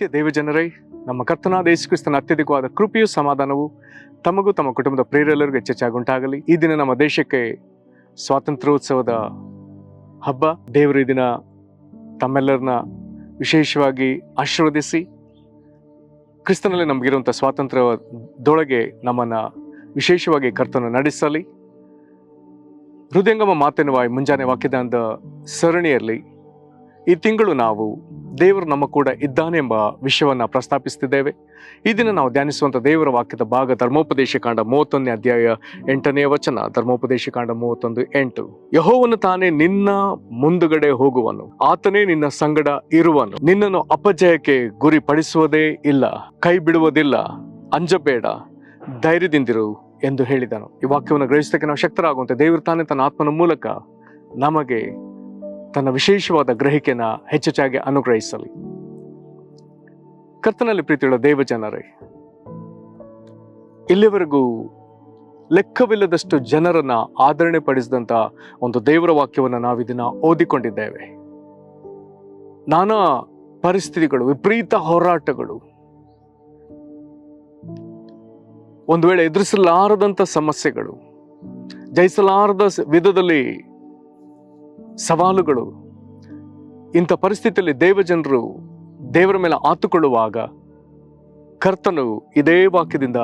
ಪ್ರೀತಿಯ ದೇವಜನರೇ, ನಮ್ಮ ಕರ್ತನಾದ ಯೇಸು ಕ್ರಿಸ್ತನ ಅತ್ಯಧಿಕವಾದ ಕೃಪೆಯೂ ಸಮಾಧಾನವು ತಮಗೂ ತಮ್ಮ ಕುಟುಂಬದ ಪ್ರಿಯರೆಲ್ಲರಿಗೂ ಹೆಚ್ಚಾಗುಂಟಾಗಲಿ. ಈ ದಿನ ನಮ್ಮ ದೇಶಕ್ಕೆ ಸ್ವಾತಂತ್ರ್ಯೋತ್ಸವದ ಹಬ್ಬ. ದೇವರು ಈ ದಿನ ತಮ್ಮೆಲ್ಲರನ್ನ ವಿಶೇಷವಾಗಿ ಆಶೀರ್ವದಿಸಿ ಕ್ರಿಸ್ತನಲ್ಲಿ ನಮಗಿರುವಂಥ ಸ್ವಾತಂತ್ರ್ಯದೊಳಗೆ ನಮ್ಮನ್ನು ವಿಶೇಷವಾಗಿ ಕರ್ತನ ನಡೆಸಲಿ. ಹೃದಯಂಗಮ ಮಾತೆನ್ನುವ ಮುಂಜಾನೆ ವಾಕ್ಯದ ಸರಣಿಯಲ್ಲಿ ಈ ತಿಂಗಳು ನಾವು ದೇವರು ನಮ್ಮ ಕೂಡ ಇದ್ದಾನೆ ಎಂಬ ವಿಷಯವನ್ನು ಪ್ರಸ್ತಾಪಿಸುತ್ತಿದ್ದೇವೆ. ಈ ದಿನ ನಾವು ಧ್ಯಾನಿಸುವಂಥ ದೇವರ ವಾಕ್ಯದ ಭಾಗ ಧರ್ಮೋಪದೇಶ ಕಾಂಡ 31ನೇ ಅಧ್ಯಾಯ 8ನೇ ವಚನ. ಧರ್ಮೋಪದೇಶ ಕಾಂಡ 31:8. ಯೆಹೋವನು ತಾನೇ ನಿನ್ನ ಮುಂದುಗಡೆ ಹೋಗುವನು, ಆತನೇ ನಿನ್ನ ಸಂಗಡ ಇರುವನು, ನಿನ್ನನ್ನು ಅಪಜಯಕ್ಕೆ ಗುರಿಪಡಿಸುವುದೇ ಇಲ್ಲ, ಕೈ ಬಿಡುವುದಿಲ್ಲ, ಅಂಜಬೇಡ, ಧೈರ್ಯದಿಂದಿರು ಎಂದು ಹೇಳಿದನು. ಈ ವಾಕ್ಯವನ್ನು ಗ್ರಹಿಸಲಿಕ್ಕೆ ನಾವು ಶಕ್ತರಾಗುವಂತೆ ದೇವರು ತಾನೇ ತನ್ನ ಆತ್ಮನ ಮೂಲಕ ನಮಗೆ ತನ್ನ ವಿಶೇಷವಾದ ಗ್ರಹಿಕೆಯನ್ನು ಹೆಚ್ಚೆಚ್ಚಾಗಿ ಅನುಗ್ರಹಿಸಲಿ. ಕರ್ತನಲ್ಲಿ ಪ್ರೀತಿಯುಳ್ಳ ದೇವಜನರೇ, ಇಲ್ಲಿವರೆಗೂ ಲೆಕ್ಕವಿಲ್ಲದಷ್ಟು ಜನರನ್ನ ಆದರಣೆ ಪಡಿಸಿದಂಥ ಒಂದು ದೇವರ ವಾಕ್ಯವನ್ನು ನಾವಿದನ್ನ ಓದಿಕೊಂಡಿದ್ದೇವೆ. ನಾನಾ ಪರಿಸ್ಥಿತಿಗಳು, ವಿಪರೀತ ಹೋರಾಟಗಳು, ಒಂದು ವೇಳೆ ಎದುರಿಸಲಾರದಂಥ ಸಮಸ್ಯೆಗಳು, ಜಯಿಸಲಾರದ ವಿಧದಲ್ಲಿ ಸವಾಲುಗಳು, ಇಂಥ ಪರಿಸ್ಥಿತಿಯಲ್ಲಿ ದೇವಜನರು ದೇವರ ಮೇಲೆ ಆತುಕೊಳ್ಳುವಾಗ ಕರ್ತನು ಇದೇ ವಾಕ್ಯದಿಂದ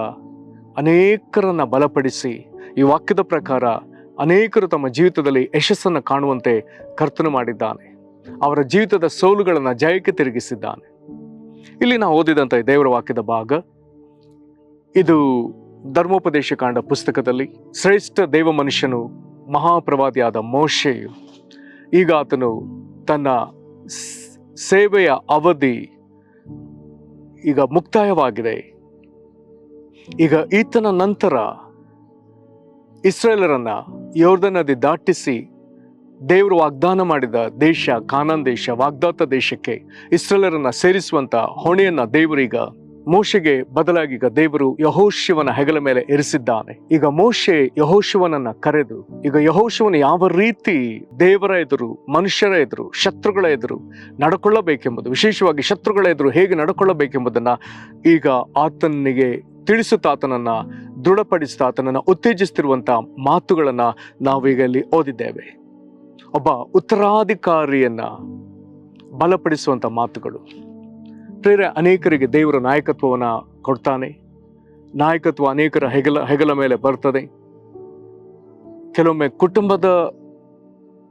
ಅನೇಕರನ್ನ ಬಲಪಡಿಸಿ ಈ ವಾಕ್ಯದ ಪ್ರಕಾರ ಅನೇಕರು ತಮ್ಮ ಜೀವಿತದಲ್ಲಿ ಯಶಸ್ಸನ್ನು ಕಾಣುವಂತೆ ಕರ್ತನು ಮಾಡಿದ್ದಾನೆ. ಅವರ ಜೀವಿತದ ಸೋಲುಗಳನ್ನು ಜಯಕ್ಕೆ ತಿರುಗಿಸಿದ್ದಾನೆ. ಇಲ್ಲಿ ನಾವು ಓದಿದಂಥ ದೇವರ ವಾಕ್ಯದ ಭಾಗ ಇದು ಧರ್ಮೋಪದೇಶ ಕಾಂಡ ಪುಸ್ತಕದಲ್ಲಿ ಶ್ರೇಷ್ಠ ದೇವ ಮನುಷ್ಯನು ಮಹಾಪ್ರವಾದಿಯಾದ ಮೋಶೆಯು ಈಗ ಆತನು ತನ್ನ ಸೇವೆಯ ಅವಧಿ ಈಗ ಮುಕ್ತಾಯವಾಗಿದೆ. ಈಗ ಈತನ ನಂತರ ಇಸ್ರೇಲರನ್ನ ಯೊರ್ದನ್ ನದಿ ದಾಟಿಸಿ ದೇವರು ವಾಗ್ದಾನ ಮಾಡಿದ ದೇಶ ಕಾನಾನ್ ದೇಶ, ವಾಗ್ದಾತ ದೇಶಕ್ಕೆ ಇಸ್ರೇಲರನ್ನ ಸೇರಿಸುವಂತ ಹೊಣೆಯನ್ನ ದೇವರೀಗ ಮೋಶೆಗೆ ಬದಲಾಗಿ ಈಗ ದೇವರು ಯೆಹೋಶುವನ ಹೆಗಲ ಮೇಲೆ ಇರಿಸಿದ್ದಾನೆ. ಈಗ ಮೋಶೆ ಯೆಹೋಶುವನನ್ನ ಕರೆದು, ಈಗ ಯೆಹೋಶುವನು ಯಾವ ರೀತಿ ದೇವರ ಎದುರು, ಮನುಷ್ಯರ ಎದುರು, ಶತ್ರುಗಳ ಎದುರು ನಡ್ಕೊಳ್ಳಬೇಕೆಂಬುದು, ವಿಶೇಷವಾಗಿ ಶತ್ರುಗಳ ಎದುರು ಹೇಗೆ ನಡ್ಕೊಳ್ಳಬೇಕೆಂಬುದನ್ನ ಈಗ ಆತನಿಗೆ ತಿಳಿಸುತ್ತಾ ಆತನನ್ನ ದೃಢಪಡಿಸುತ್ತಾ ಆತನನ್ನ ಉತ್ತೇಜಿಸ್ತಿರುವಂತ ಮಾತುಗಳನ್ನ ನಾವೀಗ ಇಲ್ಲಿ ಓದಿದ್ದೇವೆ. ಒಬ್ಬ ಉತ್ತರಾಧಿಕಾರಿಯನ್ನ ಬಲಪಡಿಸುವಂತ ಮಾತುಗಳು. ಪ್ರೇರೆ, ಅನೇಕರಿಗೆ ದೇವರ ನಾಯಕತ್ವವನ್ನ ಕೊಡ್ತಾನೆ. ನಾಯಕತ್ವ ಅನೇಕರ ಹೆಗಲ ಮೇಲೆ ಬರ್ತದೆ. ಕೆಲವೊಮ್ಮೆ ಕುಟುಂಬದ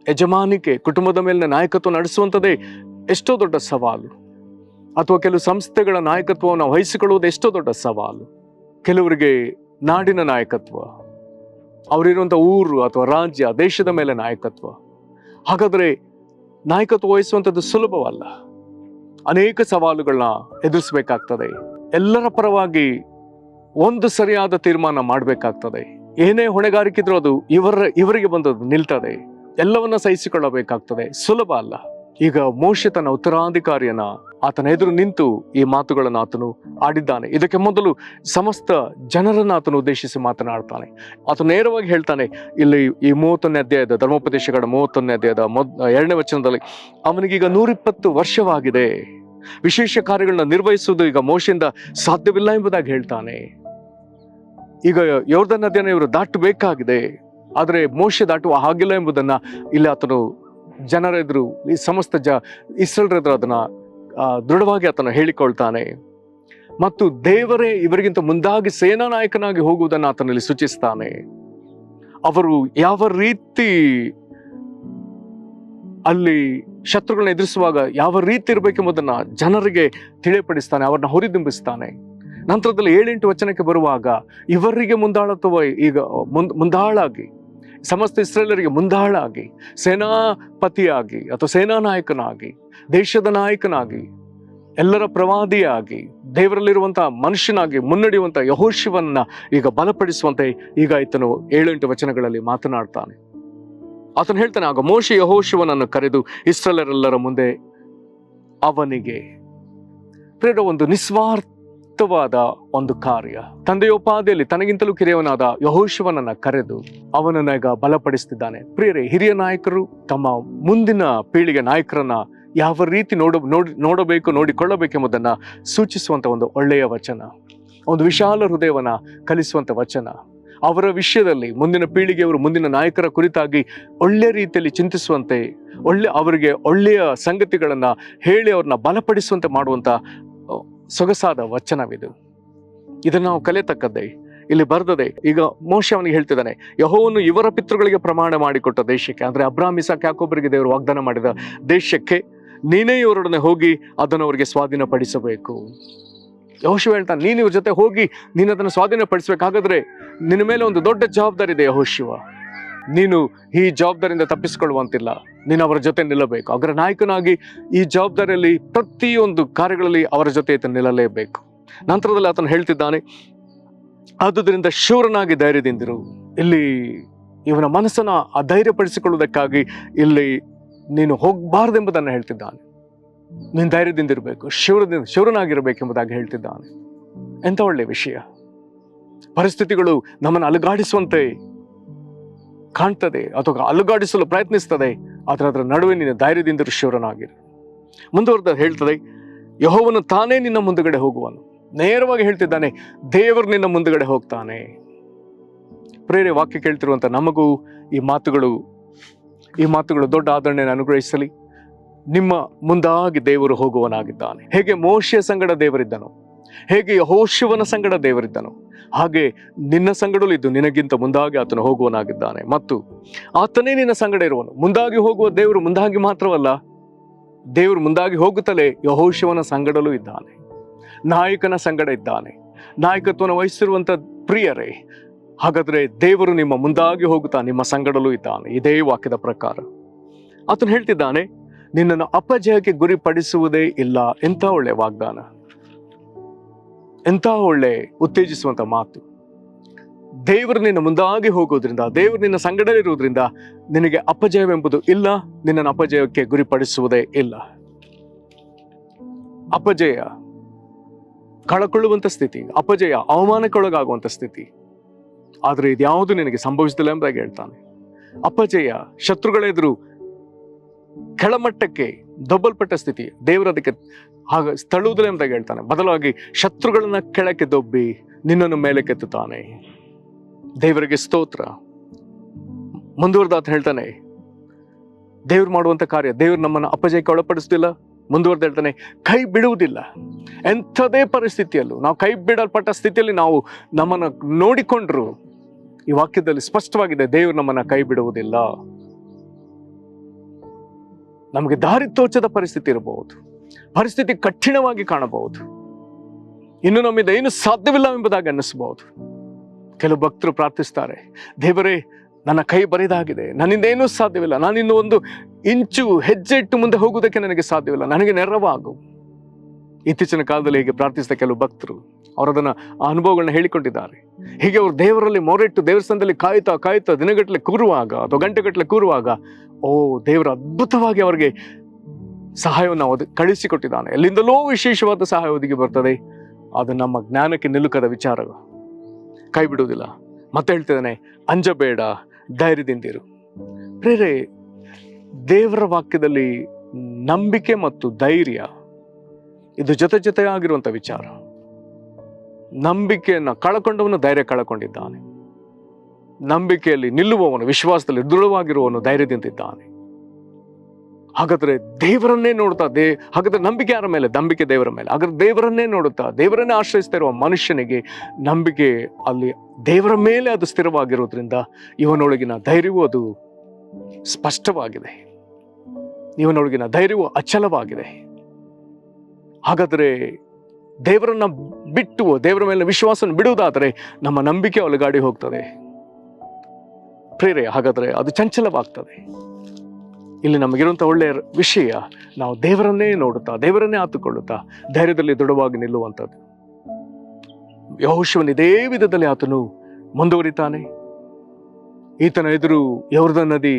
ಯಜಮಾನಿಕೆ, ಕುಟುಂಬದ ಮೇಲಿನ ನಾಯಕತ್ವ ನಡೆಸುವಂಥದ್ದೇ ಎಷ್ಟೋ ದೊಡ್ಡ ಸವಾಲು. ಅಥವಾ ಕೆಲವು ಸಂಸ್ಥೆಗಳ ನಾಯಕತ್ವವನ್ನು ವಹಿಸಿಕೊಳ್ಳುವುದು ಎಷ್ಟೋ ದೊಡ್ಡ ಸವಾಲು. ಕೆಲವರಿಗೆ ನಾಡಿನ ನಾಯಕತ್ವ, ಅವರಿರುವಂಥ ಊರು ಅಥವಾ ರಾಜ್ಯ, ದೇಶದ ಮೇಲೆ ನಾಯಕತ್ವ. ಹಾಗಾದರೆ ನಾಯಕತ್ವ ವಹಿಸುವಂಥದ್ದು ಸುಲಭವಲ್ಲ. ಅನೇಕ ಸವಾಲುಗಳನ್ನ ಎದುರಿಸಬೇಕಾಗ್ತದೆ. ಎಲ್ಲರ ಪರವಾಗಿ ಒಂದು ಸರಿಯಾದ ತೀರ್ಮಾನ ಮಾಡಬೇಕಾಗ್ತದೆ. ಏನೇ ಹೊಣೆಗಾರಿಕೆ ಇದ್ರೂ ಅದು ಇವರಿಗೆ ಬಂದದ್ದು ನಿಲ್ತದೆ. ಎಲ್ಲವನ್ನ ಸಹಿಸಿಕೊಳ್ಳಬೇಕಾಗ್ತದೆ. ಸುಲಭ ಅಲ್ಲ. ಈಗ ಮೋಶೆ ತನ್ನ ಉತ್ತರಾಧಿಕಾರಿಯನ್ನ ಆತನ ಎದುರು ನಿಂತು ಈ ಮಾತುಗಳನ್ನು ಆತನು ಆಡಿದ್ದಾನೆ. ಇದಕ್ಕೆ ಮೊದಲು ಸಮಸ್ತ ಜನರನ್ನ ಆತನು ಉದ್ದೇಶಿಸಿ ಮಾತನಾಡ್ತಾನೆ. ಆತನು ನೇರವಾಗಿ ಹೇಳ್ತಾನೆ ಇಲ್ಲಿ ಈ 31ನೇ ಅಧ್ಯಾಯದ ಧರ್ಮೋಪದೇಶಗಳ 31ನೇ ಅಧ್ಯಾಯದ 2ನೇ ವಚನದಲ್ಲಿ, ಅವನಿಗೀಗ 120 ವರ್ಷವಾಗಿದೆ, ವಿಶೇಷ ಕಾರ್ಯಗಳನ್ನ ನಿರ್ವಹಿಸುವುದು ಈಗ ಮೋಶೆಯಿಂದ ಸಾಧ್ಯವಿಲ್ಲ ಎಂಬುದಾಗಿ ಹೇಳ್ತಾನೆ. ಈಗ ಯೊರ್ದನ್ ನದಿಯನ್ನು ಇವರು ದಾಟಬೇಕಾಗಿದೆ, ಆದರೆ ಮೋಶೆ ದಾಟುವ ಹಾಗಿಲ್ಲ ಎಂಬುದನ್ನ ಇಲ್ಲಿ ಆತನು ಜನರ ಎದುರು, ಈ ಸಮಸ್ತ ಇಸ್ರೇಲರ ಎದುರು ಅದನ್ನ ದೃಢವಾಗಿ ಆತನು ಹೇಳಿಕೊಳ್ತಾನೆ. ಮತ್ತು ದೇವರೇ ಇವರಿಗಿಂತ ಮುಂದಾಗಿ ಸೇನಾ ನಾಯಕನಾಗಿ ಹೋಗುವುದನ್ನು ಆತನಲ್ಲಿ ಸೂಚಿಸ್ತಾನೆ. ಅವರು ಯಾವ ರೀತಿ ಅಲ್ಲಿ ಶತ್ರುಗಳನ್ನ ಎದುರಿಸುವಾಗ ಯಾವ ರೀತಿ ಇರಬೇಕೆಂಬುದನ್ನ ಜನರಿಗೆ ತಿಳಿಯಪಡಿಸ್ತಾನೆ, ಅವ್ರನ್ನ ಹುರಿದುಂಬಿಸ್ತಾನೆ. ನಂತರದಲ್ಲಿ 7-8 ವಚನಕ್ಕೆ ಬರುವಾಗ ಇವರಿಗೆ ಮುಂದಾಳತ್ವ ಈಗ ಮುಂದಾಳಾಗಿ, ಸಮಸ್ತ ಇಸ್ರೇಲರಿಗೆ ಮುಂದಾಳಾಗಿ, ಸೇನಾಪತಿಯಾಗಿ ಅಥವಾ ಸೇನಾ ನಾಯಕನಾಗಿ, ದೇಶದ ನಾಯಕನಾಗಿ, ಎಲ್ಲರ ಪ್ರವಾದಿಯಾಗಿ, ದೇವರಲ್ಲಿರುವಂತಹ ಮನುಷ್ಯನಾಗಿ ಮುನ್ನಡೆಯುವಂತ ಯೆಹೋಶುವನನ್ನ ಈಗ ಬಲಪಡಿಸುವಂತೆ ಈಗ ಈತನು 7-8 ವಚನಗಳಲ್ಲಿ ಮಾತನಾಡ್ತಾನೆ. ಆತನು ಹೇಳ್ತಾನೆ, ಆಗ ಮೋಶೆ ಯೆಹೋಶುವನನ್ನು ಕರೆದು ಇಸ್ರಾಯೇಲರೆಲ್ಲರ ಮುಂದೆ ಅವನಿಗೆ ಪ್ರೇರ ಒಂದು ನಿಸ್ವಾರ್ಥವಾದ ಒಂದು ಕಾರ್ಯ. ತಂದೆಯೋಪಾದಿಯಲ್ಲಿ ತನಗಿಂತಲೂ ಕಿರಿಯವನಾದ ಯೆಹೋಶುವನನ್ನ ಕರೆದು ಅವನನ್ನ ಈಗ ಬಲಪಡಿಸ್ತಿದ್ದಾನೆ. ಪ್ರಿಯರೇ, ಹಿರಿಯ ನಾಯಕರು ತಮ್ಮ ಮುಂದಿನ ಪೀಳಿಗೆ ನಾಯಕರನ್ನ ಯಾವ ರೀತಿ ನೋಡಬೇಕು, ನೋಡಿಕೊಳ್ಳಬೇಕೆಂಬುದನ್ನು ಸೂಚಿಸುವಂಥ ಒಂದು ಒಳ್ಳೆಯ ವಚನ, ಒಂದು ವಿಶಾಲ ಹೃದಯವನ್ನ ಕಲಿಸುವಂಥ ವಚನ. ಅವರ ವಿಷಯದಲ್ಲಿ ಮುಂದಿನ ಪೀಳಿಗೆಯವರು, ಮುಂದಿನ ನಾಯಕರ ಕುರಿತಾಗಿ ಒಳ್ಳೆಯ ರೀತಿಯಲ್ಲಿ ಚಿಂತಿಸುವಂತೆ, ಅವರಿಗೆ ಒಳ್ಳೆಯ ಸಂಗತಿಗಳನ್ನು ಹೇಳಿ ಅವ್ರನ್ನ ಬಲಪಡಿಸುವಂತೆ ಮಾಡುವಂಥ ಸೊಗಸಾದ ವಚನವಿದು. ಇದನ್ನು ನಾವು ಕಲಿಯತಕ್ಕದ್ದೇ. ಇಲ್ಲಿ ಬರ್ದದೆ, ಈಗ ಮೋಶೆ ಅವನಿಗೆ ಹೇಳ್ತಿದ್ದಾನೆ, ಯೆಹೋವನು ಇವರ ಪಿತೃಗಳಿಗೆ ಪ್ರಮಾಣ ಮಾಡಿಕೊಟ್ಟ ದೇಶಕ್ಕೆ, ಅಂದ್ರೆ ಅಬ್ರಾಹ್ಮ್, ಇಸಾಕ್, ಯಾಕೋಬರಿಗೆ ದೇವರು ವಾಗ್ದಾನ ಮಾಡಿದ ದೇಶಕ್ಕೆ ನೀನೇ ಇವರೊಡನೆ ಹೋಗಿ ಅದನ್ನು ಅವರಿಗೆ ಸ್ವಾಧೀನಪಡಿಸಬೇಕು. ಯೆಹೋಶುವ ಹೇಳ್ತಾನೆ, ನೀನು ಇವ್ರ ಜೊತೆ ಹೋಗಿ ನೀನು ಅದನ್ನು ಸ್ವಾಧೀನಪಡಿಸ್ಬೇಕು. ಹಾಗಾದ್ರೆ ನಿನ್ನ ಮೇಲೆ ಒಂದು ದೊಡ್ಡ ಜವಾಬ್ದಾರಿ ಇದೆ ಯೆಹೋಶುವ. ನೀನು ಈ ಜವಾಬ್ದಾರಿಯಿಂದ ತಪ್ಪಿಸಿಕೊಳ್ಳುವಂತಿಲ್ಲ, ನೀನು ಅವರ ಜೊತೆ ನಿಲ್ಲಬೇಕು. ಅವರ ನಾಯಕನಾಗಿ ಈ ಜವಾಬ್ದಾರಿಯಲ್ಲಿ ಪ್ರತಿಯೊಂದು ಕಾರ್ಯಗಳಲ್ಲಿ ಅವರ ಜೊತೆ ಈತ ನಿಲ್ಲಲೇಬೇಕು. ನಂತರದಲ್ಲಿ ಆತನು ಹೇಳ್ತಿದ್ದಾನೆ, ಆದುದರಿಂದ ಶೂರನಾಗಿ ಧೈರ್ಯದಿಂದಿರು. ಇಲ್ಲಿ ಇವನ ಮನಸ್ಸನ್ನ ಅಧೈರ್ಯಪಡಿಸಿಕೊಳ್ಳುವುದಕ್ಕಾಗಿ ಇಲ್ಲಿ ನೀನು ಹೋಗಬಾರ್ದೆಂಬುದನ್ನು ಹೇಳ್ತಿದ್ದಾನೆ. ನೀನು ಧೈರ್ಯದಿಂದಿರಬೇಕು, ಶೂರನಾಗಿರಬೇಕೆಂಬುದಾಗಿ ಹೇಳ್ತಿದ್ದಾನೆ. ಎಂಥ ಒಳ್ಳೆಯ ವಿಷಯ. ಪರಿಸ್ಥಿತಿಗಳು ನಮ್ಮನ್ನು ಅಲುಗಾಡಿಸುವಂತೆ ಕಾಣ್ತದೆ ಅಥವಾ ಅಲುಗಾಡಿಸಲು ಪ್ರಯತ್ನಿಸ್ತದೆ, ಆದರೆ ಅದರ ನಡುವೆ ನೀನು ಧೈರ್ಯದಿಂದಿರು, ಶೂರನಾಗಿರು. ಮುಂದುವರೆದ ಹೇಳ್ತದೆ, ಯೆಹೋವನು ತಾನೇ ನಿನ್ನ ಮುಂದುಗಡೆ ಹೋಗುವನು. ನೇರವಾಗಿ ಹೇಳ್ತಿದ್ದಾನೆ, ದೇವರು ನಿನ್ನ ಮುಂದುಗಡೆ ಹೋಗ್ತಾನೆ. ಪ್ರೇರೆ ವಾಕ್ಯ ಕೇಳ್ತಿರುವಂತ ನಮಗೂ ಈ ಮಾತುಗಳು ದೊಡ್ಡ ಆದರಣೆಯನ್ನು ಅನುಗ್ರಹಿಸಲಿ. ನಿಮ್ಮ ಮುಂದಾಗಿ ದೇವರು ಹೋಗುವನಾಗಿದ್ದಾನೆ. ಹೇಗೆ ಮೋಶೆಯ ಸಂಗಡ ದೇವರಿದ್ದನು, ಹೇಗೆ ಯೆಹೋಶುವನ ಸಂಗಡ ದೇವರಿದ್ದನು, ಹಾಗೆ ನಿನ್ನ ಸಂಗಡಲೂ ಇದ್ದು ನಿನಗಿಂತ ಮುಂದಾಗಿ ಆತನು ಹೋಗುವನಾಗಿದ್ದಾನೆ. ಮತ್ತು ಆತನೇ ನಿನ್ನ ಸಂಗಡ ಇರುವನು. ಮುಂದಾಗಿ ಹೋಗುವ ದೇವರು ಮುಂದಾಗಿ ಮಾತ್ರವಲ್ಲ, ದೇವರು ಮುಂದಾಗಿ ಹೋಗುತ್ತಲೇ ಯೆಹೋಶುವನ ಸಂಗಡಲೂ ಇದ್ದಾನೆ, ನಾಯಕನ ಸಂಗಡ ಇದ್ದಾನೆ. ನಾಯಕತ್ವವನ್ನು ವಹಿಸಿರುವಂತ ಪ್ರಿಯರೇ, ಹಾಗಾದ್ರೆ ದೇವರು ನಿಮ್ಮ ಮುಂದಾಗಿ ಹೋಗುತ್ತಾ ನಿಮ್ಮ ಸಂಗಡಲೂ ಇದ್ದಾನೆ. ಇದೇ ವಾಕ್ಯದ ಪ್ರಕಾರ ಆತನು ಹೇಳ್ತಿದ್ದಾನೆ, ನಿನ್ನನ್ನು ಅಪಜಯಕ್ಕೆ ಗುರಿಪಡಿಸುವುದೇ ಇಲ್ಲ. ಎಂಥ ಒಳ್ಳೆ ವಾಗ್ದಾನ, ಎಂಥ ಒಳ್ಳೆ ಉತ್ತೇಜಿಸುವಂತ ಮಾತು. ದೇವರು ನಿನ್ನ ಮುಂದಾಗಿ ಹೋಗೋದ್ರಿಂದ, ದೇವರು ನಿನ್ನ ಸಂಗಡಲಿರುವುದರಿಂದ ನಿನಗೆ ಅಪಜಯವೆಂಬುದು ಇಲ್ಲ, ನಿನ್ನನ್ನು ಅಪಜಯಕ್ಕೆ ಗುರಿಪಡಿಸುವುದೇ ಇಲ್ಲ. ಅಪಜಯ ಕಳಕೊಳ್ಳುವಂತ ಸ್ಥಿತಿ, ಅಪಜಯ ಅವಮಾನಕ್ಕೊಳಗಾಗುವಂತ ಸ್ಥಿತಿ. ಆದ್ರೆ ಇದ್ಯಾವುದು ನಿನಗೆ ಸಂಭವಿಸಲಿಲ್ಲ ಎಂಬುದಾಗಿ ಹೇಳ್ತಾನೆ. ಅಪಜಯ ಶತ್ರುಗಳೆದುರು ಕೆಳಮಟ್ಟಕ್ಕೆ ದೊಬ್ಬಲ್ಪಟ್ಟ ಸ್ಥಿತಿ, ದೇವರು ಅದಕ್ಕೆ ಹಾಗೆ ತಳ್ಳುವುದಿಲ್ಲ ಎಂಬುದಾಗಿ ಹೇಳ್ತಾನೆ. ಬದಲಾಗಿ ಶತ್ರುಗಳನ್ನ ಕೆಳಕ್ಕೆ ದೊಬ್ಬಿ ನಿನ್ನನ್ನು ಮೇಲೆ ಕೆತ್ತುತ್ತಾನೆ. ದೇವರಿಗೆ ಸ್ತೋತ್ರ. ಮುಂದುವರೆದ ಹೇಳ್ತಾನೆ, ದೇವ್ರು ಮಾಡುವಂತ ಕಾರ್ಯ, ದೇವ್ರು ನಮ್ಮನ್ನು ಅಪಜಯಕ್ಕೆ ಒಳಪಡಿಸುವುದಿಲ್ಲ. ಮುಂದುವರೆದು ಹೇಳ್ತಾನೆ, ಕೈ ಬಿಡುವುದಿಲ್ಲ. ಎಂಥದೇ ಪರಿಸ್ಥಿತಿಯಲ್ಲೂ ನಾವು ಕೈ ಬಿಡಲ್ಪಟ್ಟ ಸ್ಥಿತಿಯಲ್ಲಿ ನಾವು ನಮ್ಮನ್ನು ನೋಡಿಕೊಂಡ್ರು, ಈ ವಾಕ್ಯದಲ್ಲಿ ಸ್ಪಷ್ಟವಾಗಿದೆ, ದೇವರು ನಮ್ಮನ್ನ ಕೈ ಬಿಡುವುದಿಲ್ಲ. ನಮಗೆ ದಾರಿ ತೋಚದ ಪರಿಸ್ಥಿತಿ ಇರಬಹುದು, ಪರಿಸ್ಥಿತಿ ಕಠಿಣವಾಗಿ ಕಾಣಬಹುದು, ಇನ್ನು ನಮ್ಮಿಂದ ಏನು ಸಾಧ್ಯವಿಲ್ಲ ಎಂಬುದಾಗಿ ಅನ್ನಿಸಬಹುದು. ಕೆಲವು ಭಕ್ತರು ಪ್ರಾರ್ಥಿಸ್ತಾರೆ, ದೇವರೇ ನನ್ನ ಕೈ ಬರಿದಾಗಿದೆ, ನನ್ನಿಂದ ಏನೂ ಸಾಧ್ಯವಿಲ್ಲ, ನಾನಿನ್ನು ಒಂದು ಇಂಚು ಹೆಜ್ಜೆ ಇಟ್ಟು ಮುಂದೆ ಹೋಗುವುದಕ್ಕೆ ನನಗೆ ಸಾಧ್ಯವಿಲ್ಲ, ನನಗೆ ನೆರವಾಗು. ಇತ್ತೀಚಿನ ಕಾಲದಲ್ಲಿ ಹೀಗೆ ಪ್ರಾರ್ಥಿಸಿದ ಕೆಲವು ಭಕ್ತರು ಅವರದನ್ನ ಅನುಭವಗಳನ್ನ ಹೇಳಿಕೊಂಡಿದ್ದಾರೆ. ಹೀಗೆ ಅವರು ದೇವರಲ್ಲಿ ಮೊರೆಟ್ಟು ದೇವಸ್ಥಾನದಲ್ಲಿ ಕಾಯ್ತಾ ದಿನಗಟ್ಟಲೆ ಕೂರುವಾಗ ಅಥವಾ ಗಂಟೆಗಟ್ಟಲೆ ಕೂರುವಾಗ, ದೇವರು ಅದ್ಭುತವಾಗಿ ಅವರಿಗೆ ಸಹಾಯವನ್ನು ಕಳಿಸಿಕೊಟ್ಟಿದ್ದಾನೆ. ಎಲ್ಲಿಂದಲೋ ವಿಶೇಷವಾದ ಸಹಾಯ ಒದಗಿ ಬರ್ತದೆ. ಅದು ನಮ್ಮ ಜ್ಞಾನಕ್ಕೆ ನಿಲುಕದ ವಿಚಾರ. ಕೈ ಬಿಡುವುದಿಲ್ಲ. ಮತ್ತೆ ಹೇಳ್ತಿದ್ದಾನೆ, ಅಂಜಬೇಡ, ಧೈರ್ಯದಿಂದಿರು. ಪ್ರೇರೆ, ದೇವರ ವಾಕ್ಯದಲ್ಲಿ ನಂಬಿಕೆ ಮತ್ತು ಧೈರ್ಯ ಇದು ಜೊತೆಯಾಗಿರುವಂತ ವಿಚಾರ. ನಂಬಿಕೆಯನ್ನ ಕಳಕೊಂಡವನು ಧೈರ್ಯ ಕಳಕೊಂಡಿದ್ದಾನೆ. ನಂಬಿಕೆಯಲ್ಲಿ ನಿಲ್ಲುವವನು, ವಿಶ್ವಾಸದಲ್ಲಿ ದೃಢವಾಗಿರುವವನು ಧೈರ್ಯದಿಂದಿದ್ದಾನೆ. ಹಾಗಾದ್ರೆ ದೇವರನ್ನೇ ನೋಡ್ತಾ ಹಾಗಾದ್ರೆ ನಂಬಿಕೆ ಯಾರ ಮೇಲೆ? ನಂಬಿಕೆ ದೇವರ ಮೇಲೆ. ಹಾಗಾದ್ರೆ ದೇವರನ್ನೇ ನೋಡುತ್ತಾ ದೇವರನ್ನೇ ಆಶ್ರಯಿಸ್ತಾ ಇರುವ ಮನುಷ್ಯನಿಗೆ ನಂಬಿಕೆ ಅಲ್ಲಿ ದೇವರ ಮೇಲೆ ಅದು ಸ್ಥಿರವಾಗಿರೋದ್ರಿಂದ ಇವನೊಳಗಿನ ಧೈರ್ಯವೂ ಅದು ಸ್ಪಷ್ಟವಾಗಿದೆ, ಇವನೊಳಗಿನ ಧೈರ್ಯವೂ ಅಚಲವಾಗಿದೆ. ಹಾಗಾದ್ರೆ ದೇವರನ್ನ ಬಿಟ್ಟು ದೇವರ ಮೇಲೆ ವಿಶ್ವಾಸ ಬಿಡುವುದಾದರೆ ನಮ್ಮ ನಂಬಿಕೆ ಅಲುಗಾಡಿ ಹೋಗ್ತದೆ. ಪ್ರೇರೆ, ಹಾಗಾದ್ರೆ ಅದು ಚಂಚಲವಾಗ್ತದೆ. ಇಲ್ಲಿ ನಮಗಿರುವಂಥ ಒಳ್ಳೆಯ ವಿಷಯ, ನಾವು ದೇವರನ್ನೇ ನೋಡುತ್ತಾ ದೇವರನ್ನೇ ಆತುಕೊಳ್ಳುತ್ತಾ ಧೈರ್ಯದಲ್ಲಿ ದೃಢವಾಗಿ ನಿಲ್ಲುವಂಥದ್ದು. ಯೆಹೋಶುವನು ಇದೇ ವಿಧದಲ್ಲಿ ಆತನು ಮುಂದುವರಿತಾನೆ. ಈತನ ಎದುರು ಯೊರ್ದನ್ ನದಿ,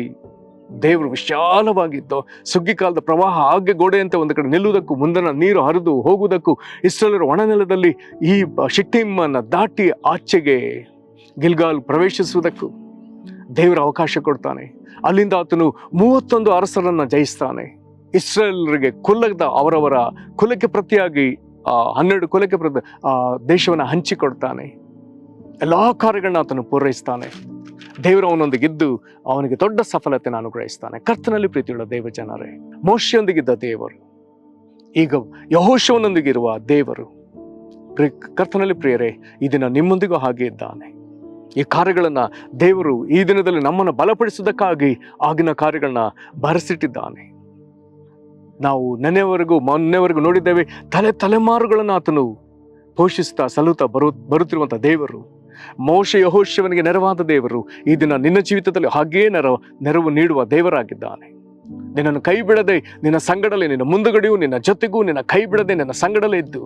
ದೇವರು ವಿಶಾಲವಾಗಿತ್ತು, ಸುಗ್ಗಿ ಕಾಲದ ಪ್ರವಾಹ ಹಾಗೆ ಗೋಡೆಯಂತೆ ಒಂದು ಕಡೆ ನಿಲ್ಲುವುದಕ್ಕೂ, ಮುಂದನ ನೀರು ಹರಿದು ಹೋಗುವುದಕ್ಕೂ, ಇಸ್ರಾಯೇಲರ ಒಣನೆಲದಲ್ಲಿ ಈ ಶಿಟ್ಟಿಮ್ಮನ್ನು ದಾಟಿ ಆಚೆಗೆ ಗಿಲ್ಗಾಲ್ ಪ್ರವೇಶಿಸುವುದಕ್ಕೂ ದೇವರು ಅವಕಾಶ ಕೊಡ್ತಾನೆ. ಅಲ್ಲಿಂದ ಆತನು 31 ಅರಸರನ್ನ ಜಯಿಸ್ತಾನೆ. ಇಸ್ರೇಲರಿಗೆ ಕುಲದ ಅವರವರ ಕುಲಕ್ಕೆ ಪ್ರತಿಯಾಗಿ 12 ಕುಲಕ್ಕೆ ಪ್ರತಿ ದೇಶವನ್ನು ಹಂಚಿಕೊಡ್ತಾನೆ. ಎಲ್ಲ ಕಾರ್ಯಗಳನ್ನ ಆತನು ಪೂರೈಸ್ತಾನೆ. ದೇವರು ಅವನೊಂದಿಗಿದ್ದು ಅವನಿಗೆ ದೊಡ್ಡ ಸಫಲತೆಯನ್ನು ಅನುಗ್ರಹಿಸ್ತಾನೆ. ಕರ್ತನಲ್ಲಿ ಪ್ರೀತಿಯುಳ್ಳ ದೇವ ಜನರೇ, ಮೋಶೆಯೊಂದಿಗಿದ್ದ ದೇವರು ಈಗ ಯೆಹೋಶುವನೊಂದಿಗಿರುವ ದೇವರು, ಕರ್ತನಲ್ಲಿ ಪ್ರಿಯರೇ, ಈ ದಿನ ನಿಮ್ಮೊಂದಿಗೂ ಹಾಗೆ ಇದ್ದಾನೆ. ಈ ಕಾರ್ಯಗಳನ್ನ ದೇವರು ಈ ದಿನದಲ್ಲಿ ನಮ್ಮನ್ನು ಬಲಪಡಿಸುವುದಕ್ಕಾಗಿ ಆಗಿನ ಕಾರ್ಯಗಳನ್ನ ಬರೆಸಿಟ್ಟಿದ್ದಾನೆ. ನಾವು ಮೊನ್ನೆವರೆಗೂ ನೋಡಿದ್ದೇವೆ, ತಲೆಮಾರುಗಳನ್ನು ಆತನು ಪೋಷಿಸ್ತಾ ಸಲುತ್ತಾ ಬರುತ್ತಿರುವಂಥ ದೇವರು, ಮೋಶೆ ಯೆಹೋಶುವನಿಗೆ ನೆರವಾದ ದೇವರು ಈ ದಿನ ನಿನ್ನ ಜೀವಿತದಲ್ಲಿ ಹಾಗೇ ನೆರವು ನೀಡುವ ದೇವರಾಗಿದ್ದಾನೆ. ನಿನ್ನನ್ನು ಕೈ ಬಿಡದೆ, ನಿನ್ನ ಸಂಗಡಲೇ, ನಿನ್ನ ಮುಂದುಗಡೆಯೂ ನಿನ್ನ ಜೊತೆಗೂ ನಿನ್ನ ಕೈ ಬಿಡದೆ ನಿನ್ನ ಸಂಗಡಲೇ ಇದ್ದು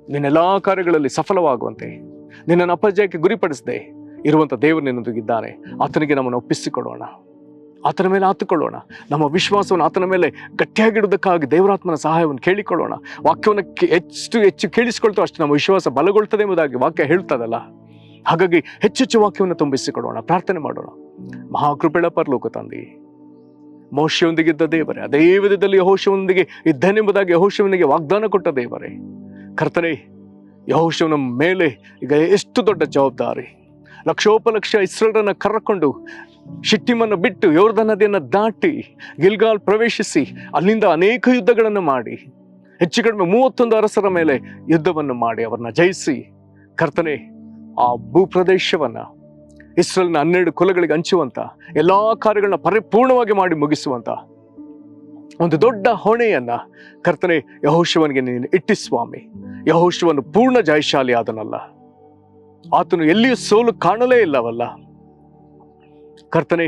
ನಿನ್ನೆಲ್ಲಾ ಕಾರ್ಯಗಳಲ್ಲಿ ಸಫಲವಾಗುವಂತೆ, ನಿನ್ನನ್ನು ಅಪಜಯಕ್ಕೆ ಗುರಿಪಡಿಸದೆ ಇರುವಂಥ ದೇವರು ನಿನ್ನೊಂದಿಗಿದ್ದಾನೆ. ಆತನಿಗೆ ನಮ್ಮನ್ನು ಒಪ್ಪಿಸಿಕೊಡೋಣ, ಆತನ ಮೇಲೆ ಆತುಕೊಳ್ಳೋಣ. ನಮ್ಮ ವಿಶ್ವಾಸವನ್ನು ಆತನ ಮೇಲೆ ಗಟ್ಟಿಯಾಗಿಡುವುದಕ್ಕಾಗಿ ದೇವರಾತ್ಮನ ಸಹಾಯವನ್ನು ಕೇಳಿಕೊಳ್ಳೋಣ. ವಾಕ್ಯವನ್ನು ಹೆಚ್ಚು ಕೇಳಿಸಿಕೊಳ್ತೋ ಅಷ್ಟು ನಮ್ಮ ವಿಶ್ವಾಸ ಬಲಗೊಳ್ತದೆ ಎಂಬುದಾಗಿ ವಾಕ್ಯ ಹೇಳ್ತದಲ್ಲ. ಹಾಗಾಗಿ ಹೆಚ್ಚೆಚ್ಚು ವಾಕ್ಯವನ್ನು ತುಂಬಿಸಿಕೊಡೋಣ, ಪ್ರಾರ್ಥನೆ ಮಾಡೋಣ. ಮಹಾಕೃಪೆಳ ಪರಲೋಕ ತಂದೆ, ಮೋಶೆಯೊಂದಿಗಿದ್ದ ದೇವರೇ, ಅದೇ ವಿಧದಲ್ಲಿ ಯೆಹೋಶುವನೊಂದಿಗೆ ಇದ್ದನೆಂಬುದಾಗಿ ಯೆಹೋಶುವನಿಗೆ ವಾಗ್ದಾನ ಕೊಟ್ಟ ದೇವರೇ, ಕರ್ತನೇ, ಯೆಹೋಶುವನ ಮೇಲೆ ಈಗ ಎಷ್ಟು ದೊಡ್ಡ ಜವಾಬ್ದಾರಿ. ಲಕ್ಷೋಪಲಕ್ಷ ಇಸ್ರಾಯೇಲರನ್ನು ಕರ್ಕೊಂಡು ಶಿಟ್ಟಿಮನ್ನು ಬಿಟ್ಟು ಯೊರ್ದನ್ ನದಿಯನ್ನು ದಾಟಿ ಗಿಲ್ಗಾಲ್ ಪ್ರವೇಶಿಸಿ ಅಲ್ಲಿಂದ ಅನೇಕ ಯುದ್ಧಗಳನ್ನು ಮಾಡಿ ಹೆಚ್ಚು ಕಡಿಮೆ 31 ಅರಸರ ಮೇಲೆ ಯುದ್ಧವನ್ನು ಮಾಡಿ ಅವರನ್ನ ಜಯಿಸಿ, ಕರ್ತನೆ, ಆ ಭೂಪ್ರದೇಶವನ್ನ ಇಸ್ರೇಲ್ನ 12 ಕುಲಗಳಿಗೆ ಹಂಚುವಂತ ಎಲ್ಲಾ ಕಾರ್ಯಗಳನ್ನ ಪರಿಪೂರ್ಣವಾಗಿ ಮಾಡಿ ಮುಗಿಸುವಂತ ಒಂದು ದೊಡ್ಡ ಹೊಣೆಯನ್ನ ಕರ್ತನೆ ಯೆಹೋಶುವನಿಗೆ ನೀನು ಇಟ್ಟಿ ಸ್ವಾಮಿ. ಯೆಹೋಶುವನು ಪೂರ್ಣ ಜಯಶಾಲಿ ಆದನಲ್ಲ, ಆತನು ಎಲ್ಲಿಯೂ ಸೋಲು ಕಾಣಲೇ ಇಲ್ಲವಲ್ಲ. ಕರ್ತನೆ,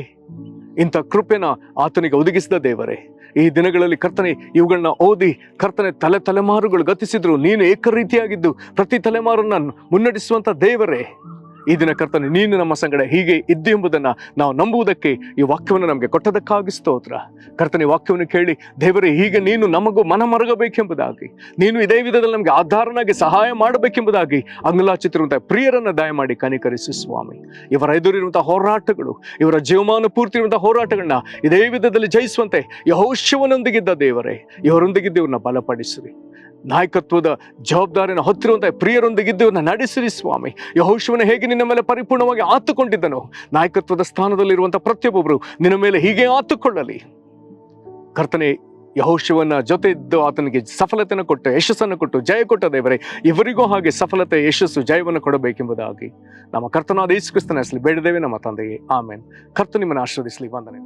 ಇಂಥ ಕೃಪೆನ ಆತನಿಗೆ ಒದಗಿಸಿದ ದೇವರೇ, ಈ ದಿನಗಳಲ್ಲಿ ಕರ್ತನೆ ಇವುಗಳನ್ನ ಓದಿ ಕರ್ತನೆ ತಲೆಮಾರುಗಳು ಗತಿಸಿದ್ರು ನೀನು ಏಕರೀತಿಯಾಗಿದ್ದು ಪ್ರತಿ ತಲೆಮಾರನ್ನ ಮುನ್ನಡೆಸುವಂತ ದೇವರೇ, ಈ ದಿನ ಕರ್ತನೆ ನೀನು ನಮ್ಮ ಸಂಗಡ ಹೀಗೆ ಇದ್ದು ಎಂಬುದನ್ನು ನಾವು ನಂಬುವುದಕ್ಕೆ ಈ ವಾಕ್ಯವನ್ನು ನಮಗೆ ಕೊಟ್ಟದಕ್ಕಾಗಿ ಸ್ತೋತ್ರ. ಕರ್ತನೆ, ವಾಕ್ಯವನ್ನು ಕೇಳಿ ದೇವರೇ, ಹೀಗೆ ನೀನು ನಮಗೂ ಮನಮರಗಬೇಕೆಂಬುದಾಗಿ, ನೀನು ಇದೇ ವಿಧದಲ್ಲಿ ನಮಗೆ ಆಧಾರನಾಗಿ ಸಹಾಯ ಮಾಡಬೇಕೆಂಬುದಾಗಿ ಅಂಗಲಾಚಿತಿರುವಂತಹ ಪ್ರಿಯರನ್ನು ದಯಮಾಡಿ ಕನಿಕರಿಸಿ ಸ್ವಾಮಿ. ಇವರ ಎದುರಿರುವಂತಹ ಹೋರಾಟಗಳು, ಇವರ ಜೀವಮಾನ ಪೂರ್ತಿ ಇರುವಂತಹ ಹೋರಾಟಗಳನ್ನ ಇದೇ ವಿಧದಲ್ಲಿ ಜಯಿಸುವಂತೆ ಯೆಹೋಶುವನೊಂದಿಗಿದ್ದ ದೇವರೇ, ಇವರೊಂದಿಗಿದ್ದು ಇವ್ರನ್ನ ಬಲಪಡಿಸಿರಿ. ನಾಯಕತ್ವದ ಜವಾಬ್ದಾರಿಯನ್ನು ಹೊತ್ತಿರುವಂತಹ ಪ್ರಿಯರೊಂದಿಗಿದ್ದು ಇವ್ರನ್ನ ನಡೆಸಿರಿ ಸ್ವಾಮಿ. ಯೆಹೋಶುವನು ಹೇಗೆ ನಿನ್ನ ಮೇಲೆ ಪರಿಪೂರ್ಣವಾಗಿ ಆತುಕೊಂಡಿದ್ದನೋ, ನಾಯಕತ್ವದ ಸ್ಥಾನದಲ್ಲಿರುವಂತಹ ಪ್ರತಿಯೊಬ್ಬೊಬ್ಬರು ನಿನ್ನ ಮೇಲೆ ಹೀಗೆ ಆತುಕೊಳ್ಳಲಿ. ಕರ್ತನೆ, ಯೆಹೋಶುವನ ಜೊತೆ ಇದ್ದು ಆತನಿಗೆ ಸಫಲತೆಯನ್ನು ಕೊಟ್ಟು ಯಶಸ್ಸನ್ನು ಕೊಟ್ಟು ಜಯ ಕೊಟ್ಟ ದೇವರೇ, ಇವರಿಗೂ ಹಾಗೆ ಸಫಲತೆ, ಯಶಸ್ಸು, ಜಯವನ್ನು ಕೊಡಬೇಕೆಂಬುದಾಗಿ ನಮ್ಮ ಕರ್ತನಾದ ಯೇಸು ಕ್ರಿಸ್ತನ ಹೆಸರಲ್ಲಿ ಬೇಡಿದ್ದೇವೆ ನಮ್ಮ ತಂದೆಯೇ, ಆಮೆನ್. ಕರ್ತನು ನಿಮ್ಮನ್ನು ಆಶೀರ್ವದಿಸಲಿ. ವಂದನೆ.